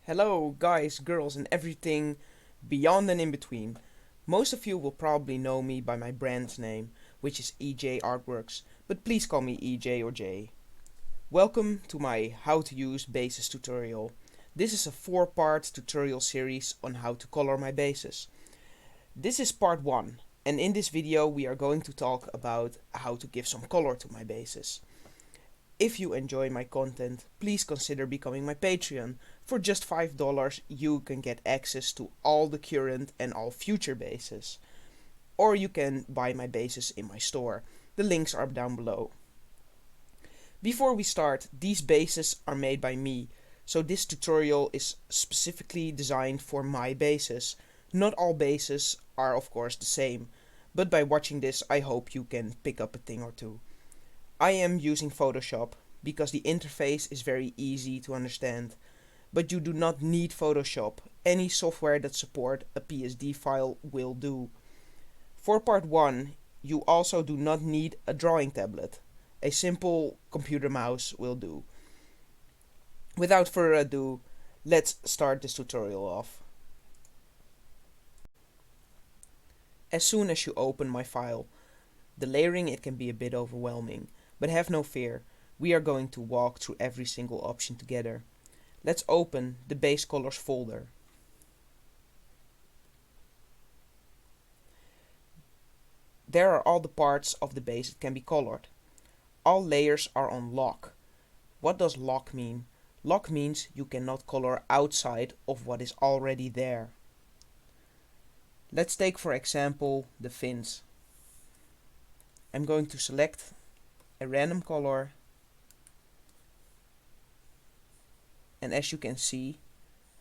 Hello, guys, girls, and everything beyond and in between. Most of you will probably know me by my brand's name, which is EJ Artworks, but please call me EJ or J. Welcome to my How to Use Bases tutorial. This is a 4-part tutorial series on how to color my bases. This is part 1, and in this video we are going to talk about how to give some color to my bases. If you enjoy my content, please consider becoming my Patreon. For just $5, you can get access to all the current and all future bases. Or you can buy my bases in my store. The links are down below. Before we start, these bases are made by me, so this tutorial is specifically designed for my bases. Not all bases are of course the same, but by watching this I hope you can pick up a thing or two. I am using Photoshop because the interface is very easy to understand, but you do not need Photoshop. Any software that supports a PSD file will do. For part 1, you also do not need a drawing tablet. A simple computer mouse will do. Without further ado, let's start this tutorial off. As soon as you open my file, the layering it can be a bit overwhelming. But have no fear, we are going to walk through every single option together. Let's open the base colors folder. There are all the parts of the base that can be colored. All layers are on lock. What does lock mean? Lock means you cannot color outside of what is already there. Let's take for example the fins. I'm going to select a random color, and as you can see,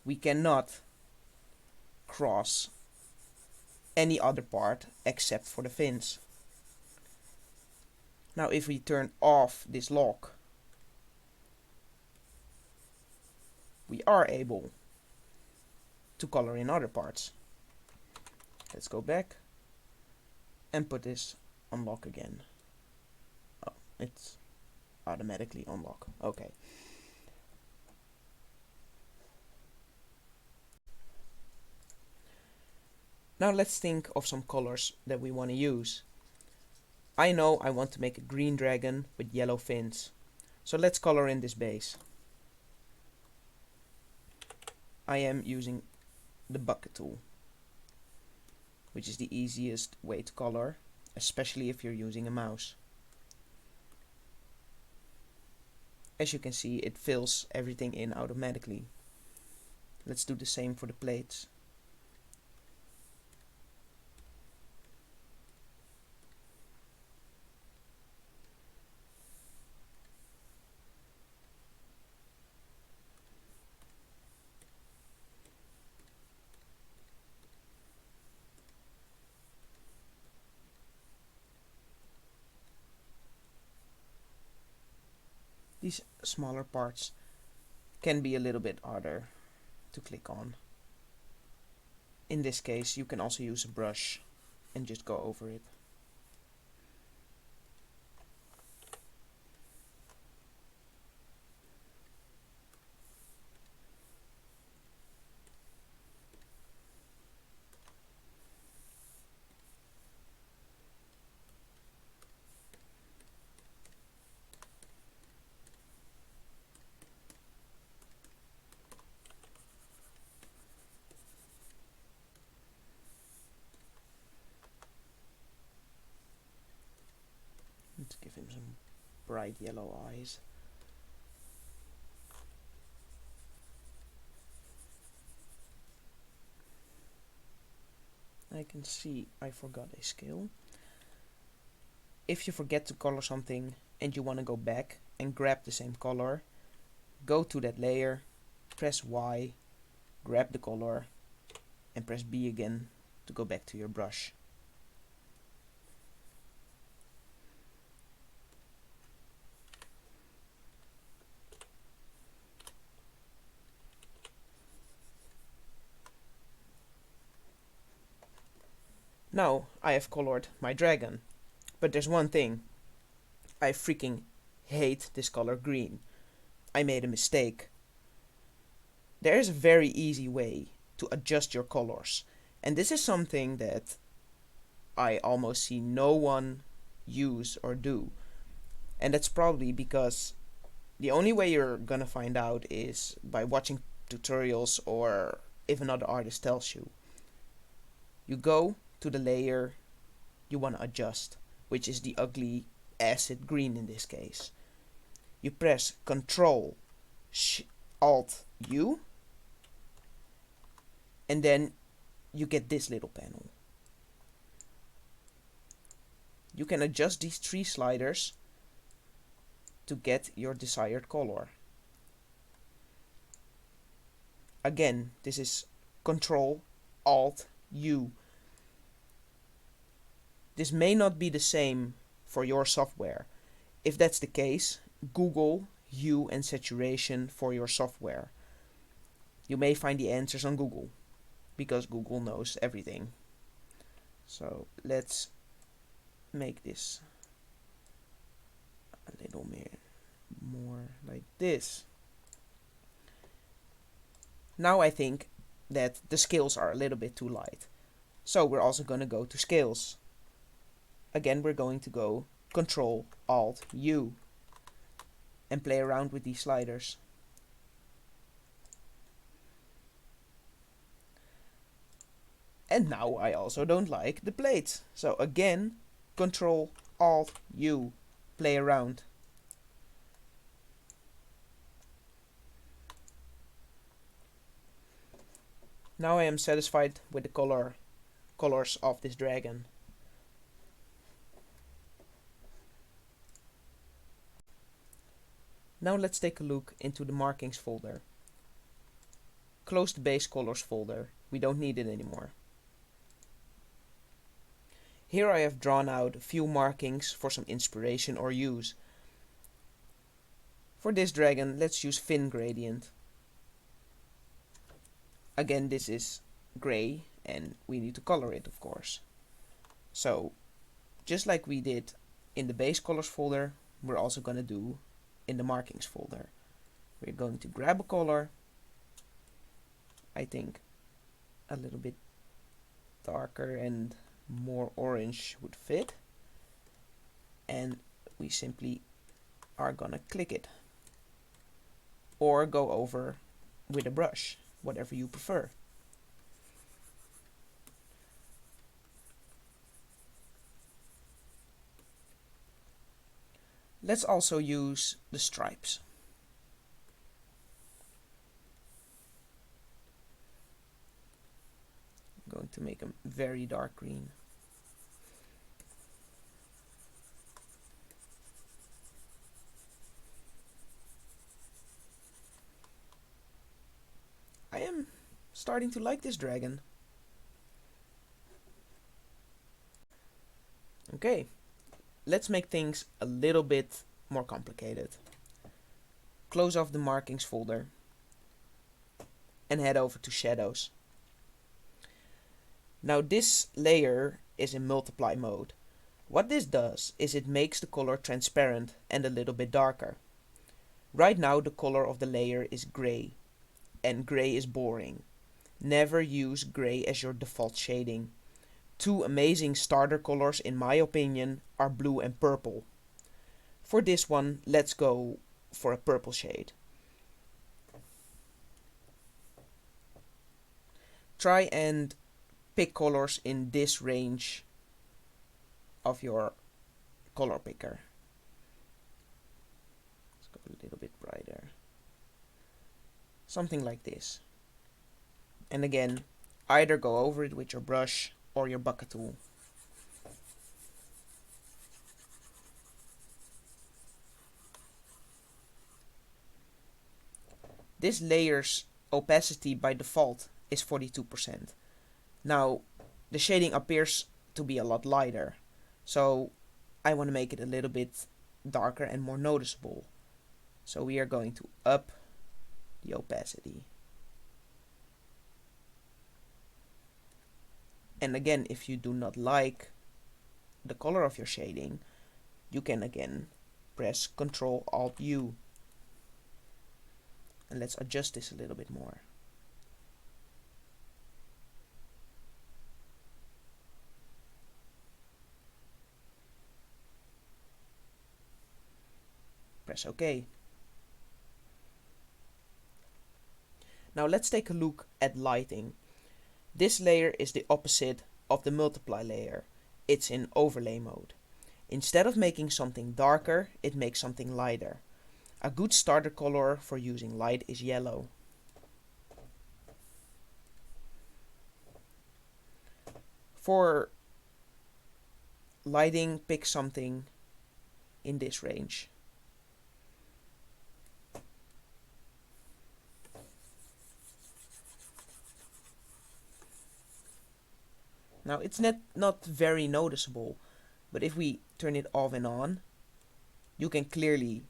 we cannot cross any other part except for the fins. Now if we turn off this lock, we are able to color in other parts. Let's go back and put this on lock again. Oh, it's automatically on lock. Okay. Now let's think of some colors that we want to use. I know I want to make a green dragon with yellow fins. So let's color in this base. I am using the bucket tool, which is the easiest way to color, especially if you're using a mouse. As you can see, it fills everything in automatically. Let's do the same for the plates. These smaller parts can be a little bit harder to click on. In this case, you can also use a brush and just go over it. Let's give him some bright yellow eyes. I can see I forgot a skill. If you forget to color something and you want to go back and grab the same color, go to that layer, press Y, grab the color, and press B again to go back to your brush. Now I have colored my dragon, but there's one thing. I freaking hate this color green. I made a mistake. there is a very easy way to adjust your colors. And this is something that I almost see no one use or do. And that's probably because the only way you're gonna find out is by watching tutorials or if another artist tells you. You go to the layer you want to adjust, which is the ugly acid green in this case. You press Ctrl Alt U, and then you get this little panel. You can adjust these three sliders to get your desired color. Again, this is Ctrl Alt U. This may not be the same for your software. If that's the case, Google hue and saturation for your software. You may find the answers on Google, because Google knows everything. So let's make this a little more like this. Now I think that the scales are a little bit too light. So we're also going to go to scales. Again, we're going to go Ctrl Alt U and play around with these sliders. And now I also don't like the plates. So again, Ctrl Alt U, play around. Now I am satisfied with the colors of this dragon. Now let's take a look into the markings folder. Close the base colors folder, we don't need it anymore. Here I have drawn out a few markings for some inspiration or use. For this dragon, let's use fin gradient. Again, this is gray and we need to color it, of course. So, just like we did in the base colors folder, we're also going to do in the markings folder. We're going to grab a color, I think a little bit darker and more orange would fit, and we simply are gonna click it or go over with a brush, whatever you prefer. Let's also use the stripes. I'm going to make them very dark green. I am starting to like this dragon. Okay, let's make things a little bit more complicated. Close off the markings folder and head over to shadows. Now this layer is in multiply mode. What this does is it makes the color transparent and a little bit darker. Right now the color of the layer is gray, and gray is boring. Never use gray as your default shading. Two amazing starter colors in my opinion are blue and purple. For this one, let's go for a purple shade. Try and pick colors in this range of your color picker. Let's go a little bit brighter. Something like this. And again, either go over it with your brush or your bucket tool. This layer's opacity by default is 42%. Now, the shading appears to be a lot lighter, so I want to make it a little bit darker and more noticeable. So we are going to up the opacity. And again, if you do not like the color of your shading, you can again press Ctrl Alt U. And let's adjust this a little bit more. Press OK. Now let's take a look at lighting. This layer is the opposite of the multiply layer. It's in overlay mode. Instead of making something darker, it makes something lighter. A good starter color for using light is yellow. For lighting, pick something in this range. Now it's not very noticeable, but if we turn it off and on, you can clearly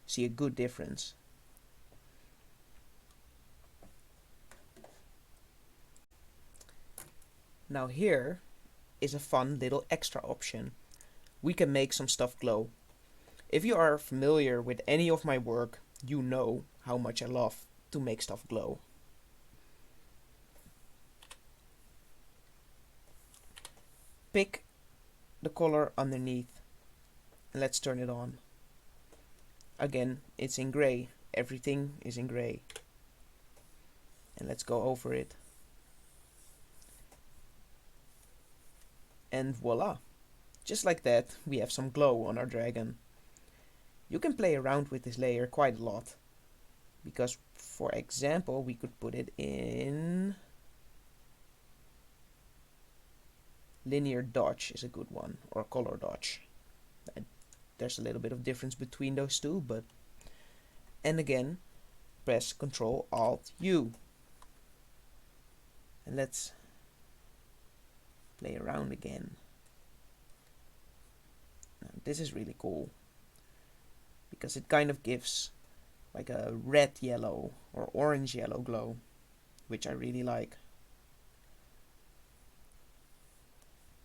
see a good difference. Now here is a fun little extra option. We can make some stuff glow. If you are familiar with any of my work, you know how much I love to make stuff glow. Pick the color underneath and let's turn it on. Again, it's in gray. Everything is in gray. And let's go over it. And voila! Just like that, we have some glow on our dragon. You can play around with this layer quite a lot. Because, for example, we could put it in linear dodge is a good one, or color dodge. There's a little bit of difference between those two, but and again, press Ctrl Alt U. And let's play around again. Now, this is really cool because it kind of gives like a red yellow or orange yellow glow, which I really like.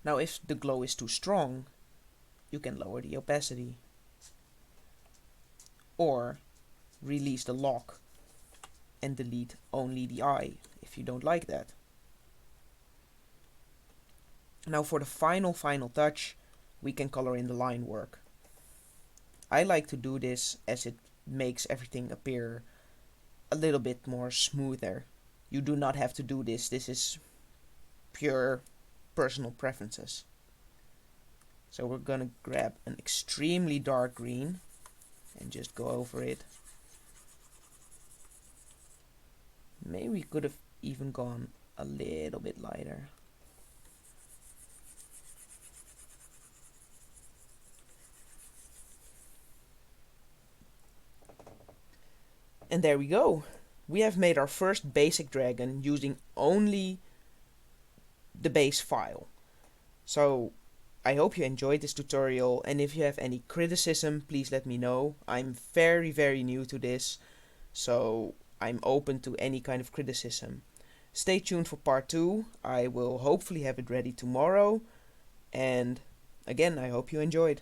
Now if the glow is too strong, you can lower the opacity or release the lock and delete only the eye if you don't like that. Now for the final touch, we can color in the line work. I like to do this as it makes everything appear a little bit more smoother. You do not have to do this. This is pure personal preferences. So we're gonna grab an extremely dark green and just go over it. Maybe we could have even gone a little bit lighter. And there we go. We have made our first basic dragon using only the base file. So I hope you enjoyed this tutorial, and if you have any criticism, please let me know. I'm very new to this, so I'm open to any kind of criticism. Stay tuned for part 2. I will hopefully have it ready tomorrow, and again, I hope you enjoyed.